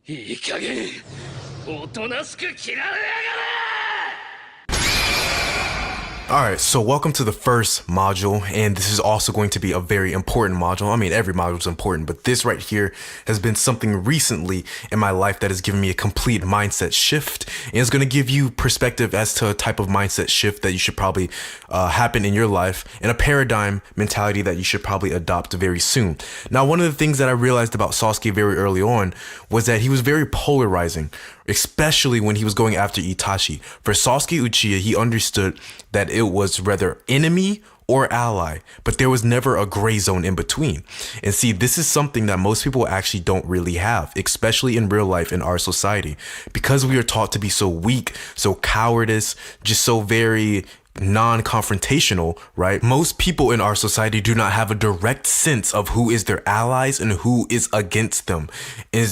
いい加減おとなしく切られやがれ。 Alright, so welcome to the first module, and this is also going to be a very important module. I mean, every module is important, but this right here has been something recently in my life that has given me a complete mindset shift, and it's going to give you perspective as to a type of mindset shift that you should probably happen in your life, and a paradigm mentality that you should probably adopt very soon. Now, one of the things that I realized about Sasuke very early on was that he was very polarizing, especially when he was going after Itachi. For Sasuke Uchiha, he understood that it was rather enemy or ally, but there was never a gray zone in between. And see, this is something that most people actually don't really have, especially in real life in our society, because we are taught to be so weak, so cowardice, just so very non-confrontational, right? Most people in our society do not have a direct sense of who is their allies and who is against them.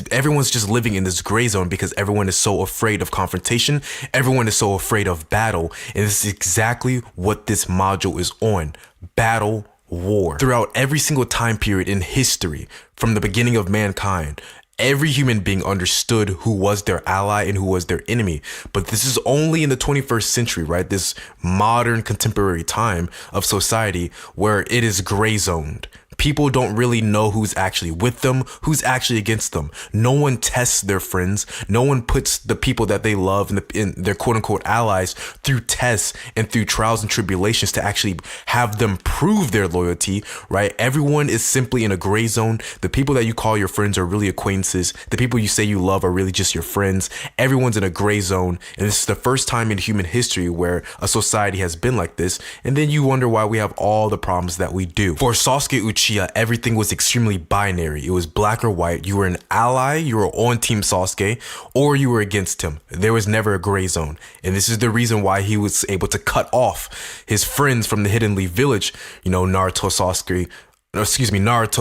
Everyone's just living in this gray zone because everyone is so afraid of confrontation. Everyone is so afraid of battle. And this is exactly what this module is on. Battle, war. Throughout every single time period in history, from the beginning of mankind, every human being understood who was their ally and who was their enemy. But this is only in the 21st century, right? This modern contemporary time of society where it is gray zoned. People don't really know who's actually with them, who's actually against them. No one tests their friends. No one puts the people that they love and their quote unquote allies through tests and through trials and tribulations to actually have them prove their loyalty, right? Everyone is simply in a gray zone. The people that you call your friends are really acquaintances. The people you say you love are really just your friends. Everyone's in a gray zone. And this is the first time in human history where a society has been like this. And then you wonder why we have all the problems that we do. For Sasuke Uchiha, everything was extremely binary. It was black or white. You were an ally, you were on Team Sasuke, or you were against him. There was never a gray zone. And this is the reason why he was able to cut off his friends from the Hidden Leaf Village, Naruto,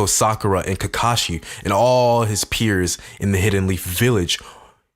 Sakura, and Kakashi, and all his peers in the Hidden Leaf Village.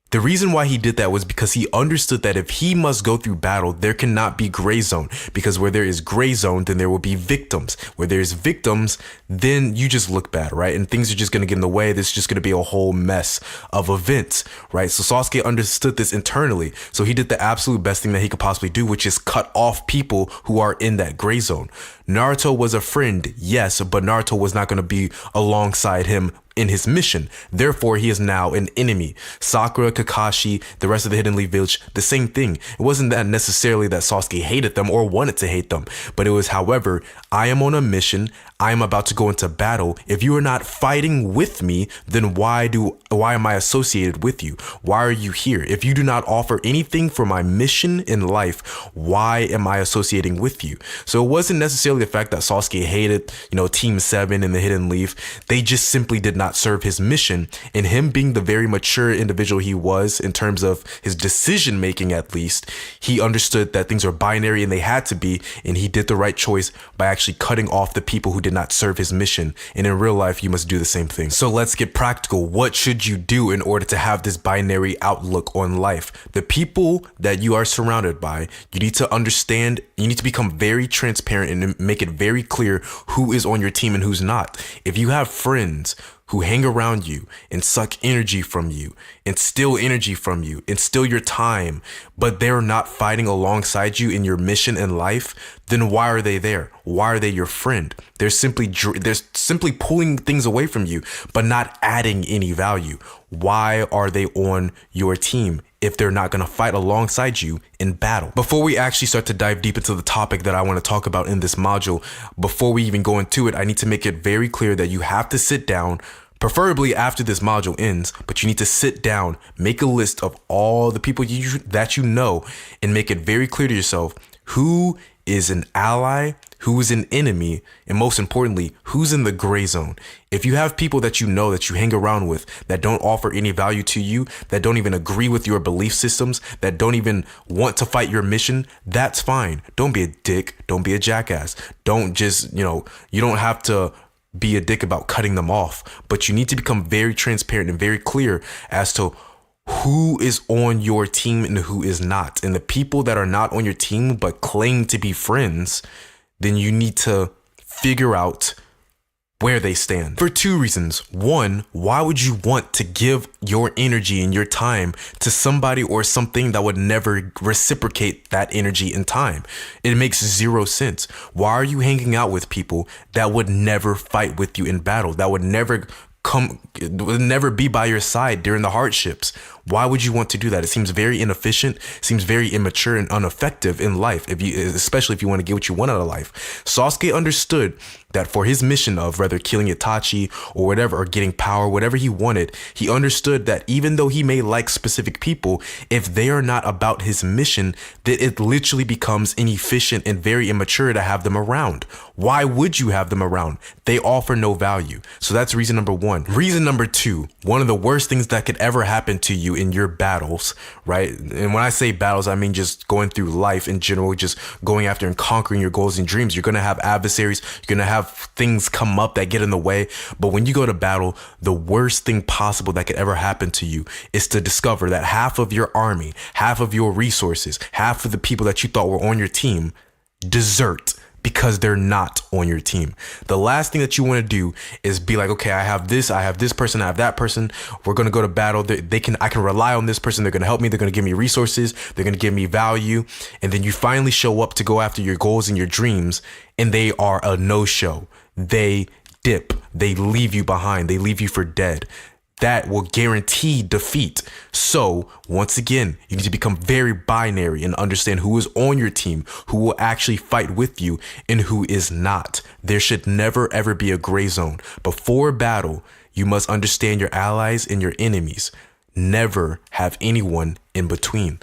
The reason why he did that was because he understood that if he must go through battle, there cannot be gray zone, because where there is gray zone, then there will be victims. Where there's victims, then you just look bad, right? And things are just going to get in the way. There's just going to be a whole mess of events, right? So Sasuke understood this internally. So he did the absolute best thing that he could possibly do, which is cut off people who are in that gray zone. Naruto was a friend, yes, but Naruto was not going to be alongside him in his mission. Therefore, he is now an enemy. Sakura, Kakashi, the rest of the Hidden Leaf Village, the same thing. It wasn't that necessarily that Sasuke hated them or wanted to hate them, but it was, however, I am on a mission. I am about to go into battle. If you are not fighting with me, then why am I associated with you? Why are you here? If you do not offer anything for my mission in life, why am I associating with you? So it wasn't necessarily the fact that Sasuke hated, Team 7 and the Hidden Leaf. They just simply did not serve his mission. And him being the very mature individual he was in terms of his decision making, at least, he understood that things are binary and they had to be, and he did the right choice by actually cutting off the people who did not serve his mission. And in real life, you must do the same thing. So let's get practical. What should you do in order to have this binary outlook on life? The people that you are surrounded by, you need to understand, you need to become very transparent and make it very clear who is on your team and who's not. If you have friends who hang around you and suck energy from you and steal energy from you and steal your time, but they're not fighting alongside you in your mission in life, then why are they there? Why are they your friend? They're simply pulling things away from you, but not adding any value. Why are they on your team if they're not going to fight alongside you in battle? Before we actually start to dive deep into the topic that I want to talk about in this module, before we even go into it, I need to make it very clear that you have to sit down, preferably after this module ends, but you need to sit down, make a list of all the people that you know, and make it very clear to yourself who is an ally, who is an enemy, and most importantly, who's in the gray zone. If you have people that you know that you hang around with that don't offer any value to you, that don't even agree with your belief systems, that don't even want to fight your mission, that's fine. Don't be a dick. Don't be a jackass. Don't just, you don't have to be a dick about cutting them off, but you need to become very transparent and very clear as to who is on your team and who is not. And the people that are not on your team but claim to be friends, then you need to figure out where they stand for two reasons. One, why would you want to give your energy and your time to somebody or something that would never reciprocate that energy and time? It makes zero sense. Why are you hanging out with people that would never fight with you in battle, that would never be by your side during the hardships? Why would you want to do that? It seems very inefficient, seems very immature and ineffective in life, especially if you want to get what you want out of life. Sasuke understood that for his mission of whether killing Itachi or whatever, or getting power, whatever he wanted, he understood that even though he may like specific people, if they are not about his mission, that it literally becomes inefficient and very immature to have them around. Why would you have them around? They offer no value. So that's reason number one. Reason number two, one of the worst things that could ever happen to you in your battles, right? And when I say battles, I mean just going through life in general, just going after and conquering your goals and dreams. You're going to have adversaries. You're going to have things come up that get in the way. But when you go to battle, the worst thing possible that could ever happen to you is to discover that half of your army, half of your resources, half of the people that you thought were on your team desert because they're not on your team. The last thing that you want to do is be like, okay, I have this person, I have that person. We're going to go to battle. I can rely on this person. They're going to help me. They're going to give me resources. They're going to give me value. And then you finally show up to go after your goals and your dreams, and they are a no-show. They dip. They leave you behind. They leave you for dead. That will guarantee defeat. So once again, you need to become very binary and understand who is on your team, who will actually fight with you, and who is not. There should never ever be a gray zone. Before battle, you must understand your allies and your enemies. Never have anyone in between.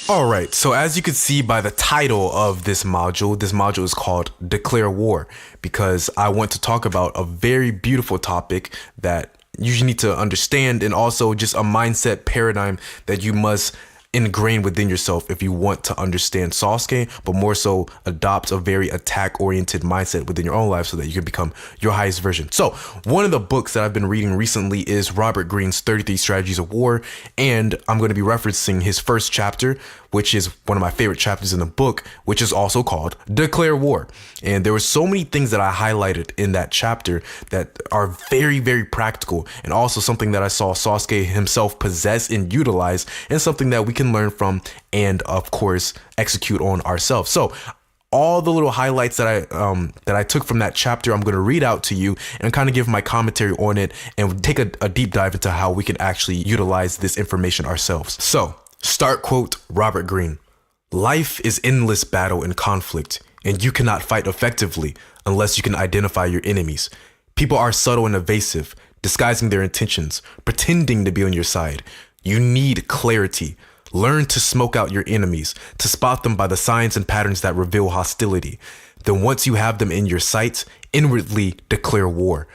All right, so as you can see by the title of this module is called Declare War, because I want to talk about a very beautiful topic that you need to understand, and also just a mindset paradigm that you must ingrain within yourself if you want to understand Sasuke, but more so adopt a very attack-oriented mindset within your own life so that you can become your highest version. So one of the books that I've been reading recently is Robert Greene's 33 Strategies of War, and I'm going to be referencing his first chapter, which is one of my favorite chapters in the book, which is also called Declare War. And there were so many things that I highlighted in that chapter that are very, very practical, and also something that I saw Sasuke himself possess and utilize, and something that we can learn from and of course execute on ourselves. So all the little highlights that I took from that chapter, I'm going to read out to you and kind of give my commentary on it and take a deep dive into how we can actually utilize this information ourselves. So start quote Robert Greene. Life is endless battle and conflict, and you cannot fight effectively unless you can identify your enemies. People are subtle and evasive, disguising their intentions, pretending to be on your side. You need clarity. Learn to smoke out your enemies, to spot them by the signs and patterns that reveal hostility. Then once you have them in your sights, inwardly declare war.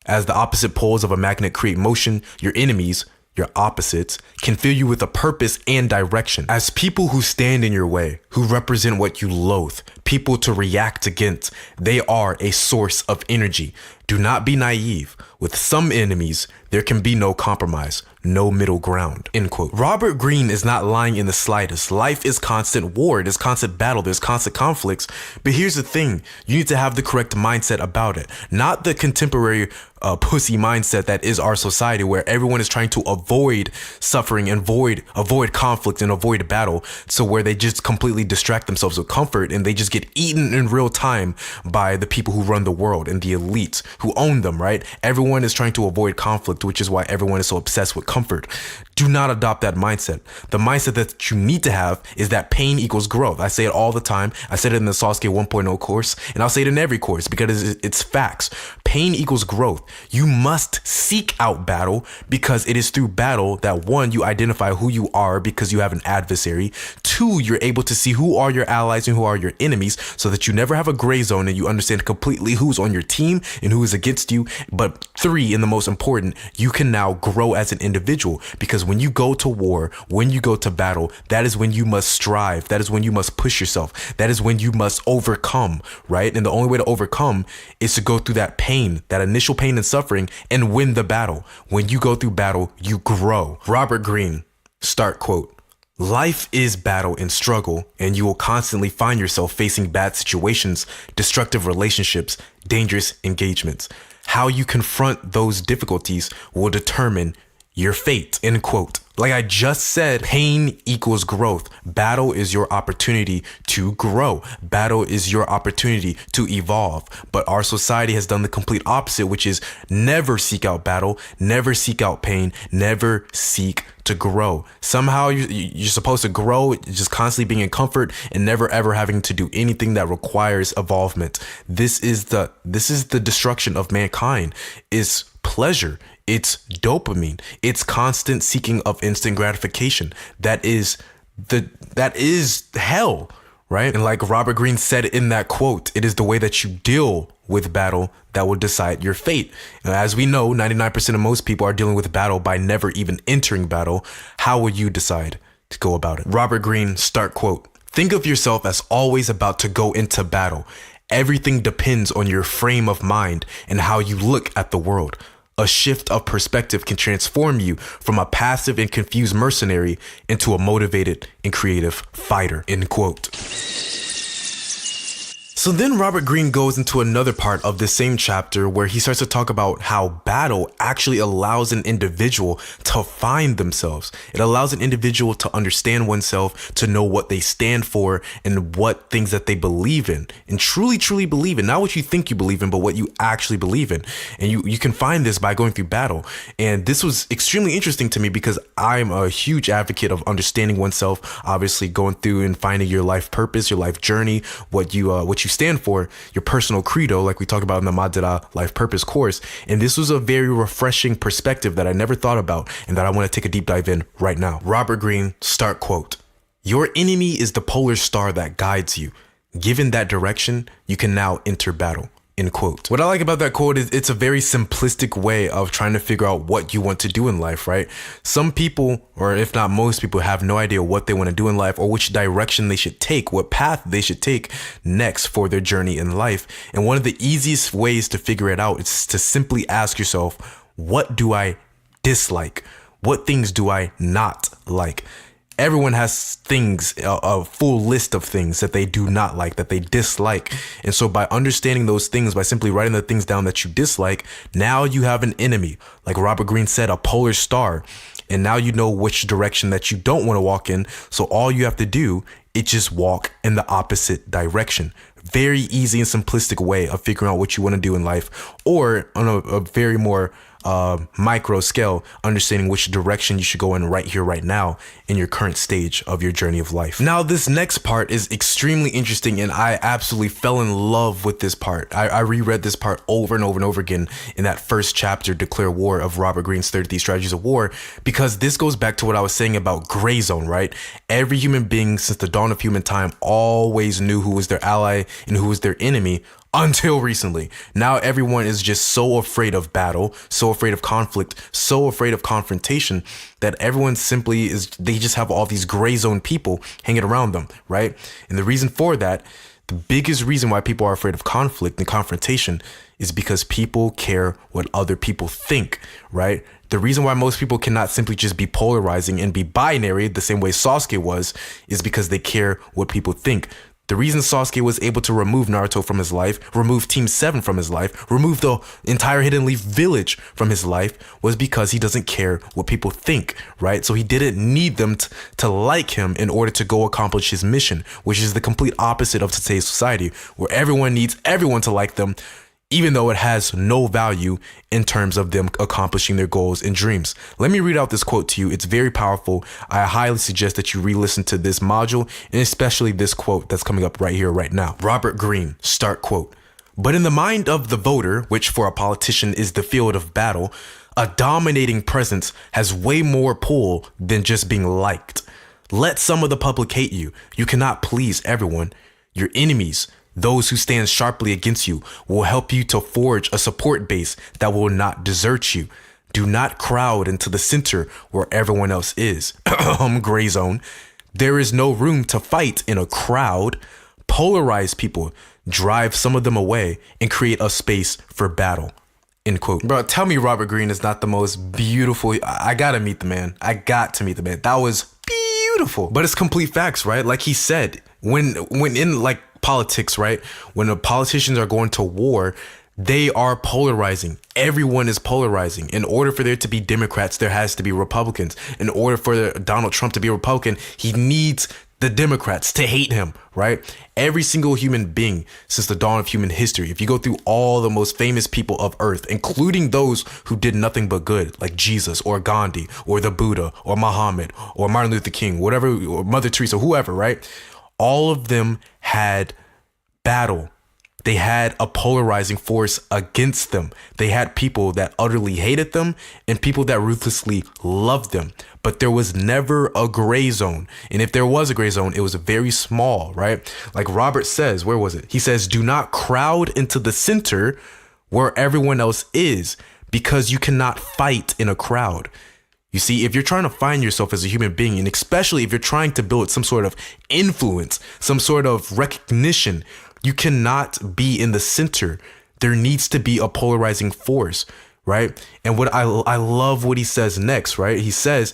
As the opposite poles of a magnet create motion, your enemies, your opposites, can fill you with a purpose and direction. As people who stand in your way, who represent what you loathe, people to react against, they are a source of energy. Do not be naive. With some enemies, there can be no compromise, no middle ground, end quote. Robert Greene is not lying in the slightest. Life is constant war. It is constant battle. There's constant conflicts. But here's the thing. You need to have the correct mindset about it. Not the contemporary pussy mindset that is our society, where everyone is trying to avoid suffering and avoid conflict and avoid battle. So where they just completely distract themselves with comfort, and they just get eaten in real time by the people who run the world and the elites who own them, right? Everyone is trying to avoid conflict, which is why everyone is so obsessed with comfort. Do not adopt that mindset. The mindset that you need to have is that pain equals growth. I say it all the time. I said it in the Sasuke 1.0 course, and I'll say it in every course because it's facts. Pain equals growth. You must seek out battle, because it is through battle that, one, you identify who you are because you have an adversary. Two, you're able to see who are your allies and who are your enemies, so that you never have a gray zone and you understand completely who's on your team and who is against you. But three, and the most important, you can now grow as an individual, because when you go to war, when you go to battle, that is when you must strive. That is when you must push yourself. That is when you must overcome, right? And the only way to overcome is to go through that pain, that initial pain and suffering, and win the battle. When you go through battle, you grow. Robert Greene, start quote. Life is battle and struggle, and you will constantly find yourself facing bad situations, destructive relationships, dangerous engagements. How you confront those difficulties will determine your fate, end quote. Like I just said, pain equals growth. Battle is your opportunity to grow. Battle is your opportunity to evolve. But our society has done the complete opposite, which is never seek out battle, never seek out pain, never seek to grow. Somehow you're supposed to grow just constantly being in comfort and never ever having to do anything that requires evolvement. This is the destruction of mankind. Is pleasure. It's dopamine. It's constant seeking of instant gratification. That is hell, right? And like Robert Greene said in that quote, it is the way that you deal with battle that will decide your fate. And as we know, 99% of most people are dealing with battle by never even entering battle. How will you decide to go about it? Robert Greene, start quote. Think of yourself as always about to go into battle. Everything depends on your frame of mind and how you look at the world. A shift of perspective can transform you from a passive and confused mercenary into a motivated and creative fighter, end quote. So then Robert Greene goes into another part of this same chapter where he starts to talk about how battle actually allows an individual to find themselves. It allows an individual to understand oneself, to know what they stand for and what things that they believe in and truly believe in. Not what you think you believe in, but what you actually believe in. And you can find this by going through battle. And this was extremely interesting to me because I'm a huge advocate of understanding oneself, obviously going through and finding your life purpose, your life journey, what you stand for, your personal credo, like we talked about in the Madara Life Purpose course. And this was a very refreshing perspective that I never thought about and that I want to take a deep dive in right now. Robert Greene, start quote. Your enemy is the polar star that guides you. Given that direction, you can now enter battle. End quote. What I like about that quote is it's a very simplistic way of trying to figure out what you want to do in life, right? Some people, or if not most people, have no idea what they want to do in life or which direction they should take, what path they should take next for their journey in life. And one of the easiest ways to figure it out is to simply ask yourself, what do I dislike? What things do I not like? Everyone has things, a full list of things that they do not like, that they dislike. And so by understanding those things, by simply writing the things down that you dislike, now you have an enemy. Like Robert Greene said, a polar star. And now you know which direction that you don't want to walk in. So all you have to do is just walk in the opposite direction. Very easy and simplistic way of figuring out what you want to do in life, or on a very more micro scale, understanding which direction you should go in right here, right now, in your current stage of your journey of life. Now, this next part is extremely interesting, and I absolutely fell in love with this part. I reread this part over and over and over again in that first chapter, Declare War, of Robert Greene's 33 Strategies of War, because this goes back to what I was saying about gray zone, right? Every human being since the dawn of human time always knew who was their ally and who was their enemy. Until recently. Now everyone is just so afraid of battle, so afraid of conflict, so afraid of confrontation that everyone simply is, they just have all these gray zone people hanging around them, right? And the reason for that, the biggest reason why people are afraid of conflict and confrontation is because people care what other people think, right? The reason why most people cannot simply just be polarizing and be binary the same way Sasuke was is because they care what people think. The reason Sasuke was able to remove Naruto from his life, remove Team 7 from his life, remove the entire Hidden Leaf village from his life was because he doesn't care what people think, right? So he didn't need them to like him in order to go accomplish his mission, which is the complete opposite of today's society, where everyone needs everyone to like them, even though it has no value in terms of them accomplishing their goals and dreams. Let me read out this quote to you. It's very powerful. I highly suggest that you re-listen to this module, and especially this quote that's coming up right here, right now. Robert Greene, start quote. But in the mind of the voter, which for a politician is the field of battle, a dominating presence has way more pull than just being liked. Let some of the public hate you. You cannot please everyone. Your enemies, those who stand sharply against you, will help you to forge a support base that will not desert you. Do not crowd into the center where everyone else is. Gray zone. There is no room to fight in a crowd. Polarize people, drive some of them away, and create a space for battle. End quote. Bro, tell me Robert Greene is not the most beautiful. I gotta meet the man. I got to meet the man. That was beautiful. beautiful. But it's complete facts, right? Like he said, when in like politics, right? When the politicians are going to war, they are polarizing. Everyone is polarizing. In order for there to be Democrats, there has to be Republicans. In order for Donald Trump to be a Republican, he needs the Democrats to hate him, right? Every single human being since the dawn of human history, if you go through all the most famous people of earth, including those who did nothing but good, like Jesus or Gandhi or the Buddha or Muhammad or Martin Luther King, whatever, or Mother Teresa, whoever, right? All of them had battle. They had a polarizing force against them. They had people that utterly hated them and people that ruthlessly loved them. But there was never a gray zone. And if there was a gray zone, it was very small, right? Like Robert says, where was it? He says, do not crowd into the center where everyone else is, because you cannot fight in a crowd. You see, if you're trying to find yourself as a human being, and especially if you're trying to build some sort of influence, some sort of recognition, you cannot be in the center. There needs to be a polarizing force, right? And what I love what he says next, right? He says,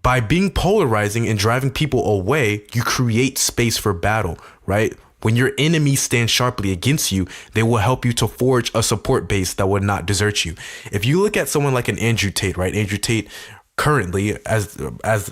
by being polarizing and driving people away, you create space for battle, right? When your enemies stand sharply against you, they will help you to forge a support base that will not desert you. If you look at someone like an Andrew Tate, right? Andrew Tate, currently, as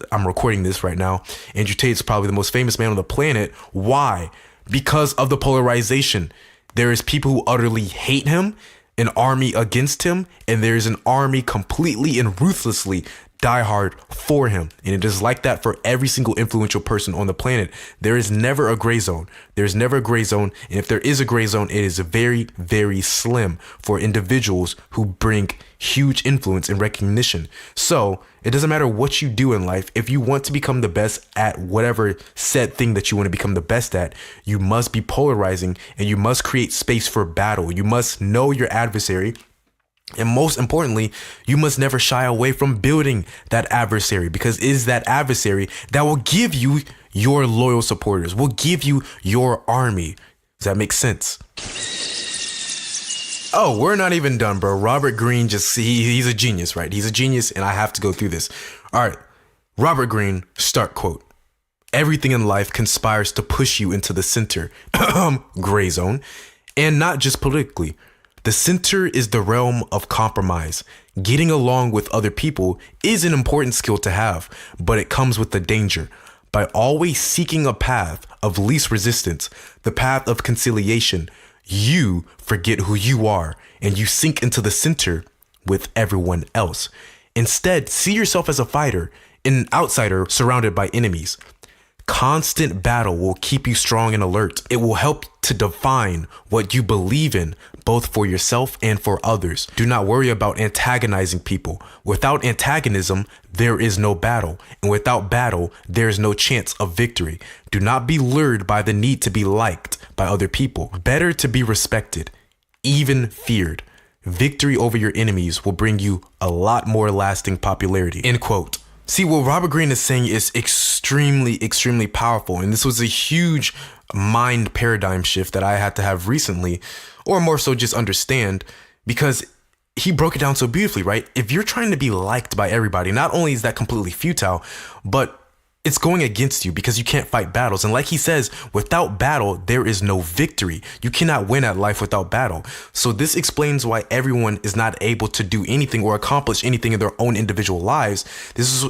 I'm recording this right now, Andrew Tate is probably the most famous man on the planet. Why? Because of the polarization. There is people who utterly hate him, an army against him, and there's an army completely and ruthlessly die hard for him. And it is like that for every single influential person on the planet. There is never a gray zone. There's never a gray zone. And if there is a gray zone, it is very, very slim for individuals who bring huge influence and recognition. So it doesn't matter what you do in life. If you want to become the best at whatever said thing that you want to become the best at, you must be polarizing and you must create space for battle. You must know your adversary. And most importantly, you must never shy away from building that adversary, because it is that adversary that will give you your loyal supporters, will give you your army. Does that make sense? Oh, we're not even done, bro. Robert Greene he's a genius, right? He's a genius, and I have to go through this. All right. Robert Greene, start quote. Everything in life conspires to push you into the center, gray zone, and not just politically. The center is the realm of compromise. Getting along with other people is an important skill to have, but it comes with the danger. By always seeking a path of least resistance, the path of conciliation, you forget who you are and you sink into the center with everyone else. Instead, see yourself as a fighter, an outsider surrounded by enemies. Constant battle will keep you strong and alert. It will help to define what you believe in, both for yourself and for others. Do not worry about antagonizing people. Without antagonism, there is no battle. And without battle, there is no chance of victory. Do not be lured by the need to be liked by other people. Better to be respected, even feared. Victory over your enemies will bring you a lot more lasting popularity. End quote. See, what Robert Greene is saying is extremely, extremely powerful. And this was a huge mind paradigm shift that I had to have recently, or more so just understand, because he broke it down so beautifully, right? If you're trying to be liked by everybody, not only is that completely futile, but it's going against you because you can't fight battles. And like he says, without battle, there is no victory. You cannot win at life without battle. So this explains why everyone is not able to do anything or accomplish anything in their own individual lives.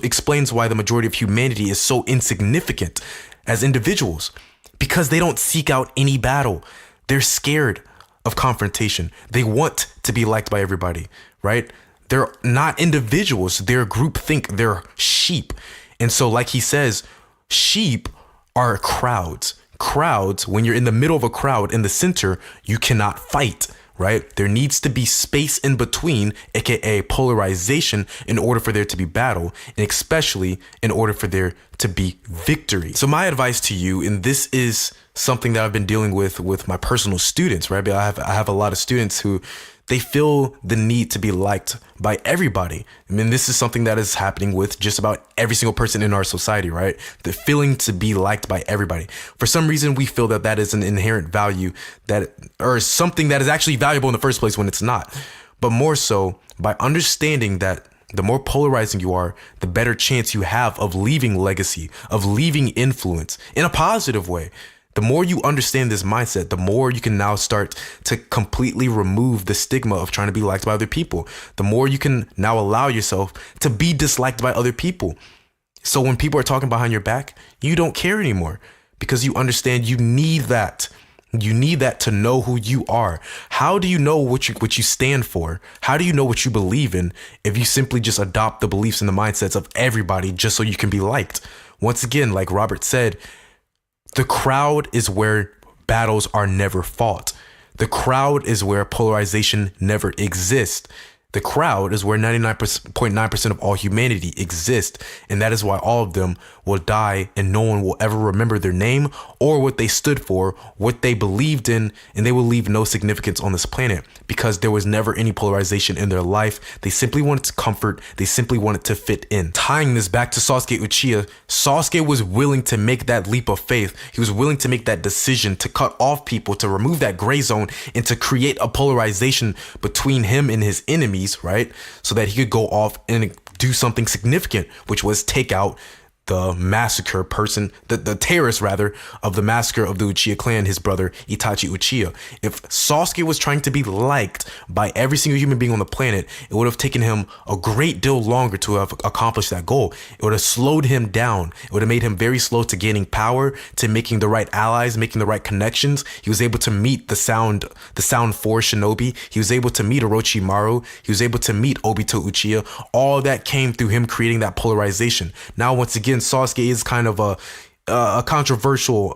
Explains why the majority of humanity is so insignificant as individuals, because they don't seek out any battle. They're scared of confrontation. They want to be liked by everybody, right? They're not individuals. They're groupthink. They're sheep. And so, like he says, sheep are crowds. Crowds, when you're in the middle of a crowd in the center, you cannot fight, right? There needs to be space in between, aka polarization, in order for there to be battle, and especially in order for there to be victory. So my advice to you, and this is something that I've been dealing with my personal students, right? I have a lot of students who they feel the need to be liked by everybody. I mean, this is something that is happening with just about every single person in our society, right? The feeling to be liked by everybody. For some reason, we feel that that is an inherent value or something that is actually valuable in the first place when it's not. But more so by understanding that The more polarizing you are, the better chance you have of leaving legacy, of leaving influence in a positive way. The more you understand this mindset, the more you can now start to completely remove the stigma of trying to be liked by other people. The more you can now allow yourself to be disliked by other people. So when people are talking behind your back, you don't care anymore because you understand you need that. You need that to know who you are. How do you know what you stand for? How do you know what you believe in if you simply just adopt the beliefs and the mindsets of everybody just so you can be liked? Once again, like Robert said, the crowd is where battles are never fought. The crowd is where polarization never exists. The crowd is where 99.9% of all humanity exists, and that is why all of them will die and no one will ever remember their name or what they stood for, what they believed in, and they will leave no significance on this planet because there was never any polarization in their life. They simply wanted comfort. They simply wanted to fit in. Tying this back to Sasuke Uchiha, Sasuke was willing to make that leap of faith. He was willing to make that decision to cut off people, to remove that gray zone, and to create a polarization between him and his enemies, right? So that he could go off and do something significant, which was take out the massacre person, the terrorist rather, of the massacre of the Uchiha clan, his brother Itachi Uchiha. If Sasuke was trying to be liked by every single human being on the planet, it would have taken him a great deal longer to have accomplished that goal. It would have slowed him down. It would have made him very slow to gaining power, to making the right allies, making the right connections. He was able to meet the Sound 4 Shinobi. He was able to meet Orochimaru. He was able to meet Obito Uchiha. All that came through him creating that polarization. Now, once again, Sasuke is kind of a controversial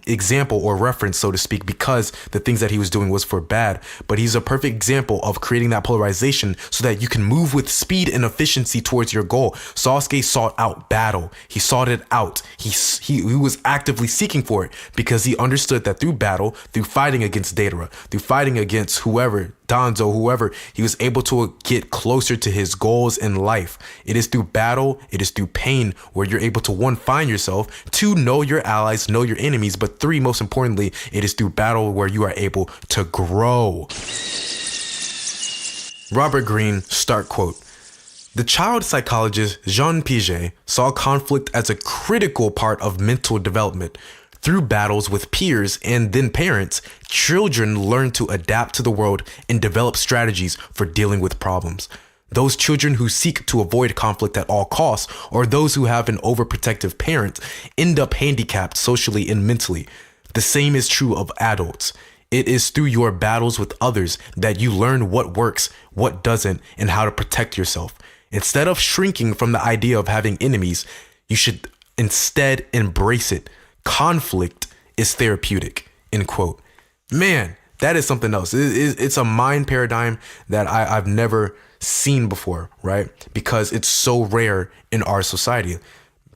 example or reference, so to speak, because the things that he was doing was for bad. But he's a perfect example of creating that polarization so that you can move with speed and efficiency towards your goal. Sasuke sought out battle. He sought it out. He was actively seeking for it because he understood that through battle, through fighting against Deidara, through fighting against whoever, Danzo, whoever, he was able to get closer to his goals in life. It is through battle, it is through pain where you're able to, 1, find yourself, 2, know your allies, know your enemies, but 3, most importantly, it is through battle where you are able to grow. Robert Greene, start quote. The child psychologist Jean Piaget saw conflict as a critical part of mental development. Through battles with peers and then parents, children learn to adapt to the world and develop strategies for dealing with problems. Those children who seek to avoid conflict at all costs, or those who have an overprotective parent, end up handicapped socially and mentally. The same is true of adults. It is through your battles with others that you learn what works, what doesn't, and how to protect yourself. Instead of shrinking from the idea of having enemies, you should instead embrace it. Conflict is therapeutic, end quote. Man, that is something else. It's a mind paradigm that I've never seen before, right? Because it's so rare in our society.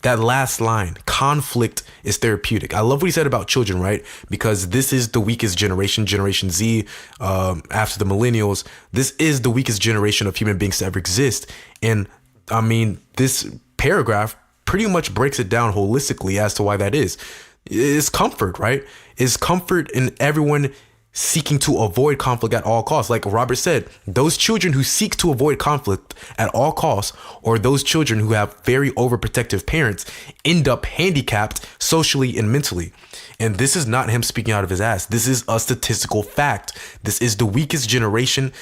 That last line, conflict is therapeutic. I love what he said about children, right? Because this is the weakest generation, Generation Z, after the millennials. This is the weakest generation of human beings to ever exist. And I mean, this paragraph pretty much breaks it down holistically as to why that is. It's comfort, right? It's comfort in everyone seeking to avoid conflict at all costs. Like Robert said, those children who seek to avoid conflict at all costs, or those children who have very overprotective parents, end up handicapped socially and mentally. And this is not him speaking out of his ass. This is a statistical fact. This is the weakest generation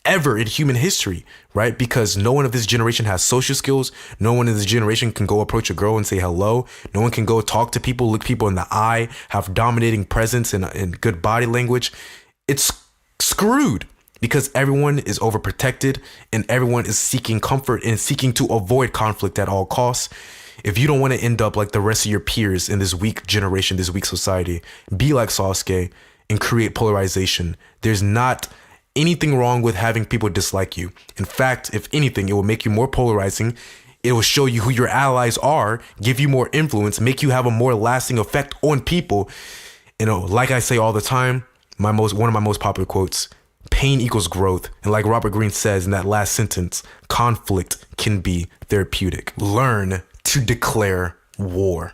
ever in human history, right? Because no one of this generation has social skills. No one in this generation can go approach a girl and say hello. No one can go talk to people, look people in the eye, have dominating presence and good body language. It's screwed because everyone is overprotected and everyone is seeking comfort and seeking to avoid conflict at all costs. If you don't want to end up like the rest of your peers in this weak generation, this weak society, be like Sasuke and create polarization. There's not anything wrong with having people dislike you. In fact, if anything, it will make you more polarizing. It will show you who your allies are, give you more influence, make you have a more lasting effect on people. You know, like I say all the time, one of my most popular quotes, pain equals growth. And like Robert Greene says in that last sentence, conflict can be therapeutic. Learn to declare war.